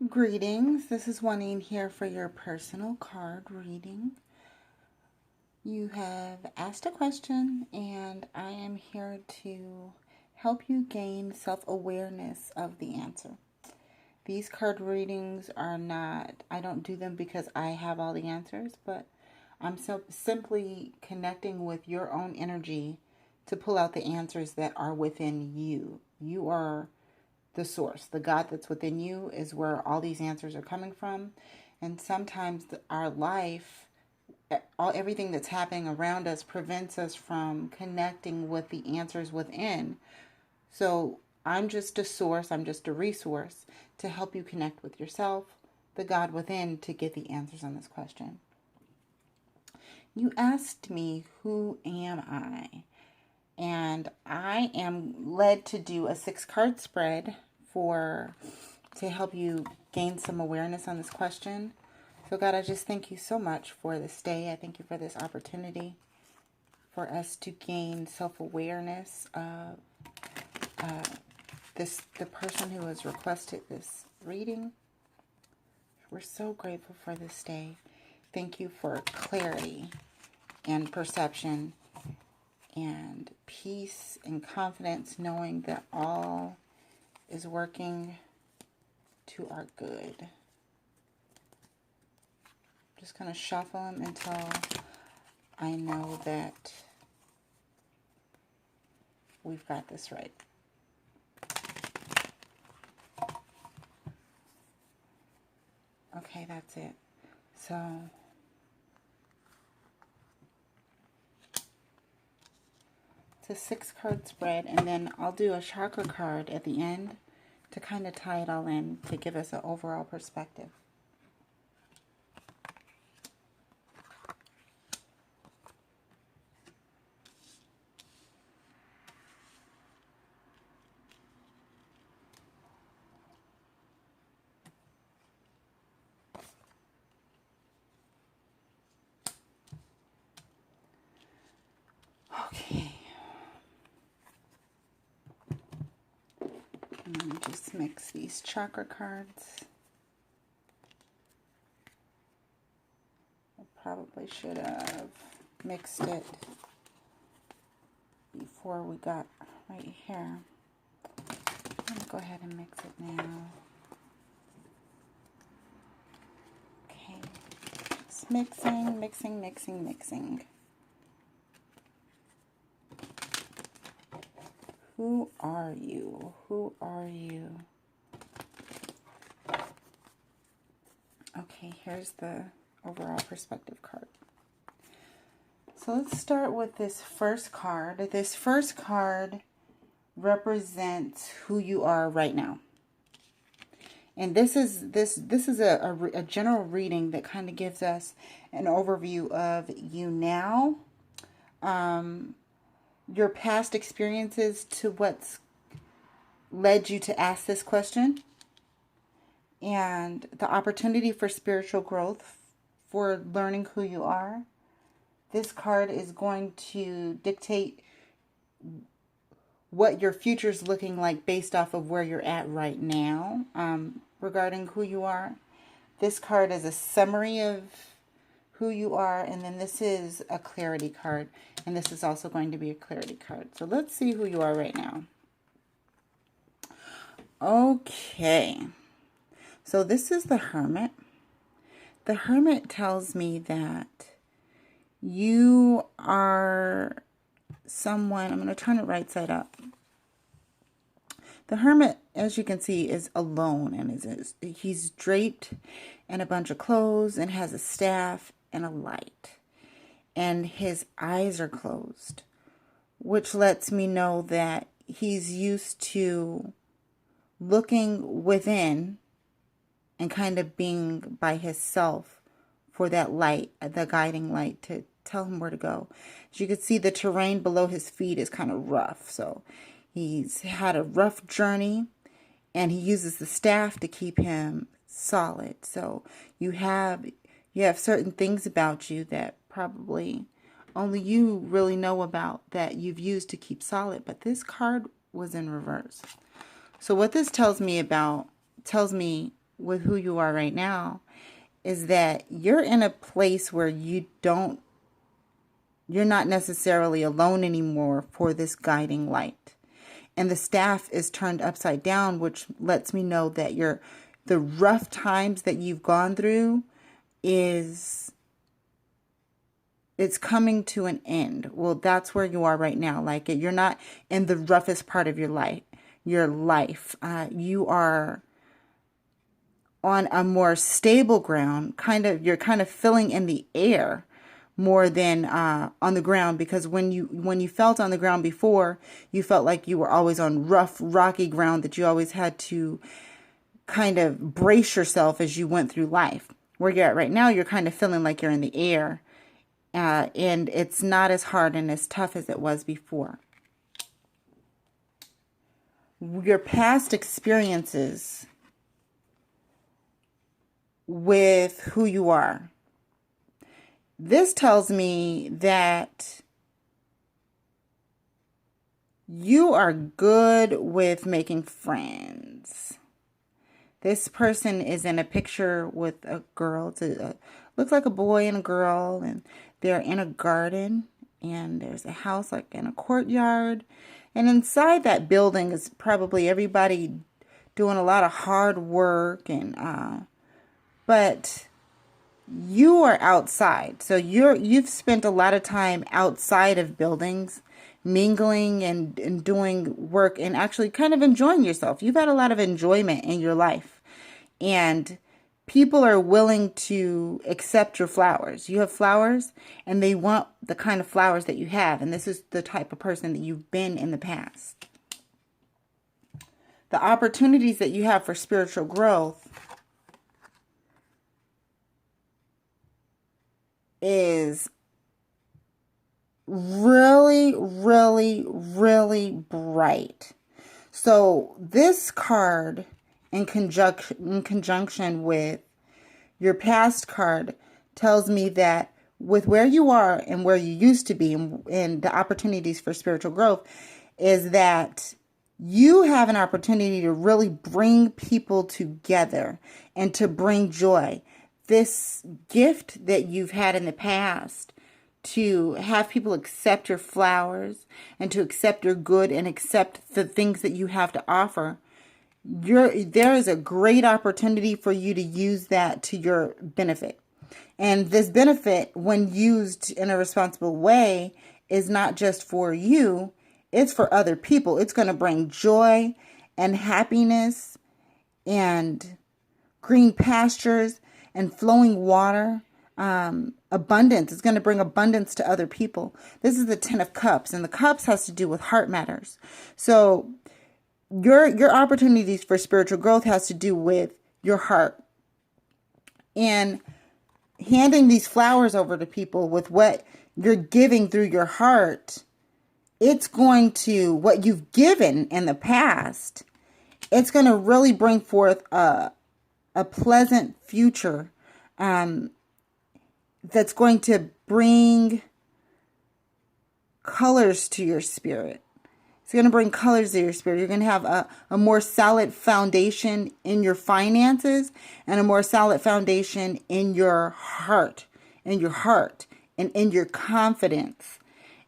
Greetings. This is Juanine here for your personal card reading. You have asked a question, and I am here to help you gain self-awareness of the answer. These card readings are not, I don't do them because I have all the answers, but I'm simply connecting with your own energy to pull out the answers that are within you. You are the source. The God that's within you is where all these answers are coming from. And sometimes our life, everything that's happening around us prevents us from connecting with the answers within. So I'm just a source, I'm just a resource to help you connect with yourself, the God within, to get the answers on this question. You asked me, who am I? And I am led to do a 6-card spread to help you gain some awareness on this question. So God, I just thank you so much for this day. I thank you for this opportunity for us to gain self-awareness of the person who has requested this reading. We're so grateful for this day. Thank you for clarity and perception and peace and confidence, knowing that all is working to our good. Just going to shuffle them until I know that we've got this right. Okay, that's it. So it's a 6-card spread, and then I'll do a chakra card at the end to kind of tie it all in to give us an overall perspective. Okay. And just mix these chakra cards. I probably should have mixed it before we got right here. I'm going to go ahead and mix it now. Okay. Just mixing. Who are you? Who are you? Okay, here's the overall perspective card. So let's start with this first card. This first card represents who you are right now. And this is a general reading that kind of gives us an overview of you now, your past experiences to what's led you to ask this question, and the opportunity for spiritual growth, for learning who you are. This card is going to dictate what your future is looking like based off of where you're at right now, regarding who you are. This card is a summary of who you are, and then this is a clarity card, and this is also going to be a clarity card. So let's see who you are right now. Okay, so this is the Hermit. The Hermit tells me that you are someone, I'm going to turn it right side up. The Hermit, as you can see, is alone, and he's draped in a bunch of clothes and has a staff and a light. And his eyes are closed, which lets me know that he's used to looking within and kind of being by himself for that light, the guiding light, to tell him where to go. As you can see, the terrain below his feet is kind of rough. So he's had a rough journey, and he uses the staff to keep him solid. So you have certain things about you that probably only you really know about, that you've used to keep solid. But this card was in reverse. So what this tells me with who you are right now is that you're in a place where you're not necessarily alone anymore for this guiding light. And the staff is turned upside down, which lets me know that the rough times that you've gone through it's coming to an end. Well, that's where you are right now. Like, you're not in the roughest part of your life. You are on a more stable ground. You're kind of filling in the air more than on the ground, because when you felt on the ground before, you felt like you were always on rough, rocky ground that you always had to kind of brace yourself as you went through life. Where you're at right now, you're kind of feeling like you're in the air, and it's not as hard and as tough as it was before. Your past experiences with who you are. This tells me that you are good with making friends. This person is in a picture with a girl. Looks like a boy and a girl, and they're in a garden, and there's a house like in a courtyard. And inside that building is probably everybody doing a lot of hard work, but you are outside. So you've spent a lot of time outside of buildings, mingling and doing work and actually kind of enjoying yourself. You've had a lot of enjoyment in your life, and people are willing to accept your flowers. You have flowers, and they want the kind of flowers that you have. And this is the type of person that you've been in the past. The opportunities that you have for spiritual growth is really, really, really bright. So this card, in conjunction with your past card, tells me that with where you are and where you used to be, and the opportunities for spiritual growth, is that you have an opportunity to really bring people together and to bring joy. This gift that you've had in the past, to have people accept your flowers and to accept your good and accept the things that you have to offer, there is a great opportunity for you to use that to your benefit. And this benefit, when used in a responsible way, is not just for you, it's for other people. It's going to bring joy and happiness and green pastures and flowing water, abundance. It's going to bring abundance to other people. This is the 10 of Cups, and the cups has to do with heart matters. So your opportunities for spiritual growth has to do with your heart. And handing these flowers over to people with what you're giving through your heart, it's going to, what you've given in the past, it's going to really bring forth a pleasant future that's going to bring colors to your spirit. It's going to bring colors to your spirit. You're going to have a more solid foundation in your finances and a more solid foundation in your heart, and in your confidence,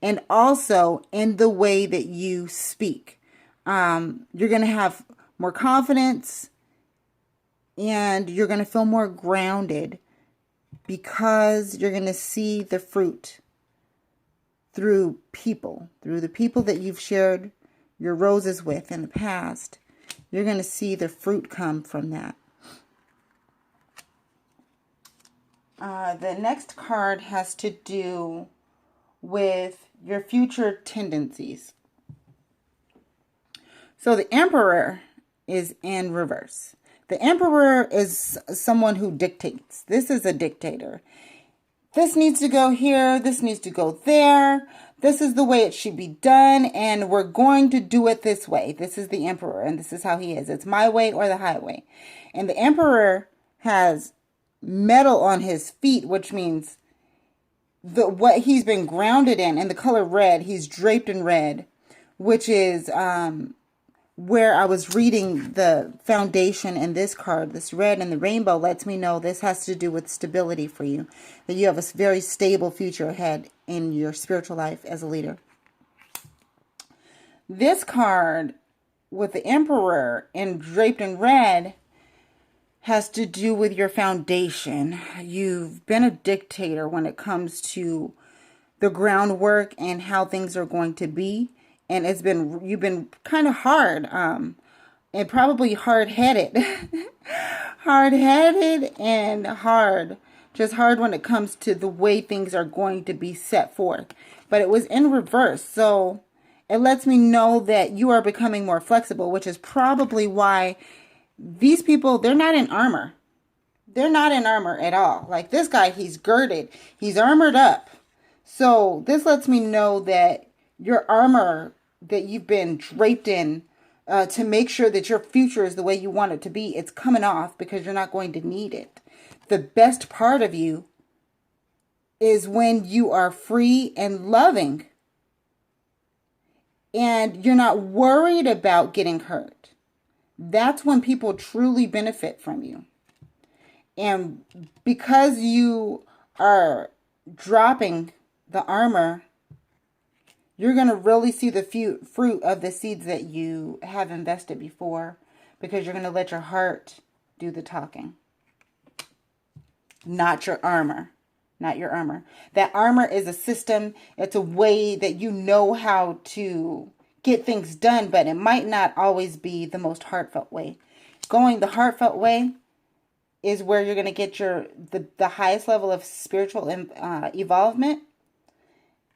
and also in the way that you speak. You're going to have more confidence, and you're going to feel more grounded because you're going to see the fruit through the people that you've shared your roses with in the past. You're going to see the fruit come from that. The next card has to do with your future tendencies. So the Emperor is in reverse. The Emperor is someone who dictates. This is a dictator. This needs to go here. This needs to go there. This is the way it should be done, and we're going to do it this way. This is the Emperor, and this is how he is. It's my way or the highway. And the Emperor has metal on his feet, which means what he's been grounded in the color red. He's draped in red, which is where I was reading the foundation in this card, this red and the rainbow, lets me know this has to do with stability for you, that you have a very stable future ahead in your spiritual life as a leader. This card with the Emperor and draped in red has to do with your foundation. You've been a dictator when it comes to the groundwork and how things are going to be. And you've been kind of hard, and probably hard-headed. Hard-headed and hard. Just hard when it comes to the way things are going to be set forth. But it was in reverse. So it lets me know that you are becoming more flexible, which is probably why these people, they're not in armor. They're not in armor at all. Like this guy, he's girded. He's armored up. So this lets me know that your armor that you've been draped in to make sure that your future is the way you want it to be, it's coming off because you're not going to need it. The best part of you is when you are free and loving and you're not worried about getting hurt. That's when people truly benefit from you. And because you are dropping the armor, you're going to really see the fruit of the seeds that you have invested before, because you're going to let your heart do the talking. Not your armor. Not your armor. That armor is a system. It's a way that you know how to get things done, but it might not always be the most heartfelt way. Going the heartfelt way is where you're going to get the highest level of spiritual evolvement.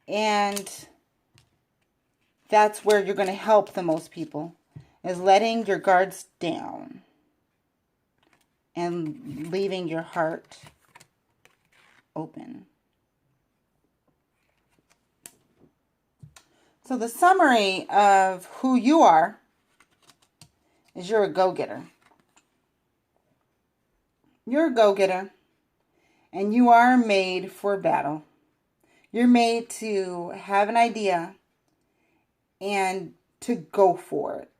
And that's where you're going to help the most people, is letting your guards down and leaving your heart open. So the summary of who you are is you're a go-getter. You're a go-getter, and you are made for battle. You're made to have an idea and to go for it.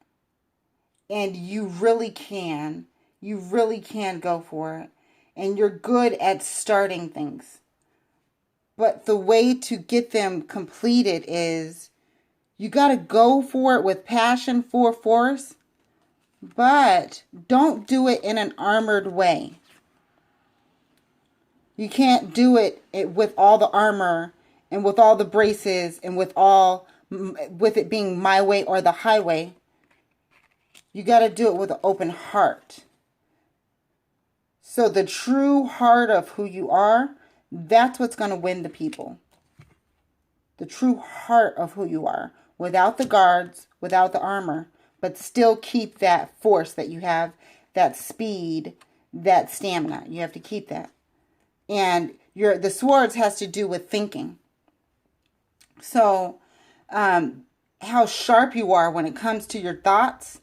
And you really can. You really can go for it. And you're good at starting things. But the way to get them completed is you got to go for it with passion, for force. But don't do it in an armored way. You can't do it with all the armor and with all the braces and with it being my way or the highway. You got to do it with an open heart. So the true heart of who you are, that's what's going to win the people. The true heart of who you are. Without the guards, without the armor. But still keep that force that you have. That speed, that stamina. You have to keep that. And the swords has to do with thinking. So how sharp you are when it comes to your thoughts,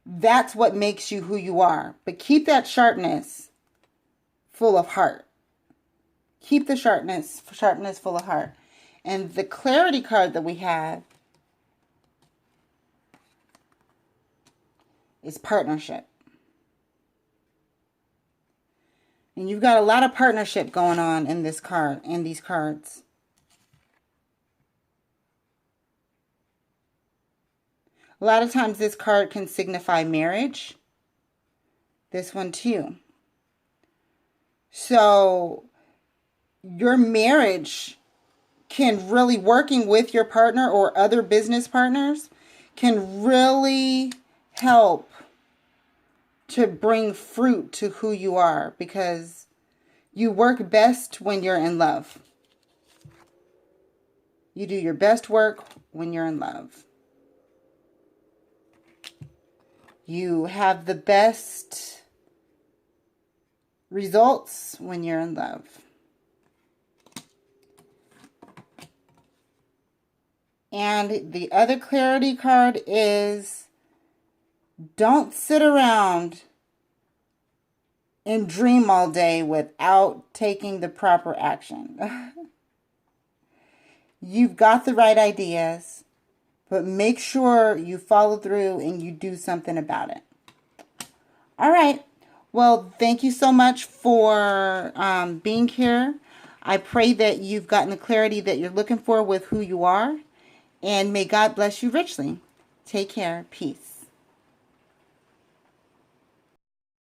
that's what makes you who you are. But keep that sharpness full of heart. Keep the sharpness full of heart. And the clarity card that we have is partnership. And you've got a lot of partnership going on in this card, in these cards. A lot of times this card can signify marriage. This one too. So your marriage can really, working with your partner or other business partners, can really help to bring fruit to who you are, because you work best when you're in love. You do your best work when you're in love. You have the best results when you're in love. And the other clarity card is, don't sit around and dream all day without taking the proper action. You've got the right ideas. But make sure you follow through and you do something about it. All right. Well, thank you so much for being here. I pray that you've gotten the clarity that you're looking for with who you are. And may God bless you richly. Take care. Peace.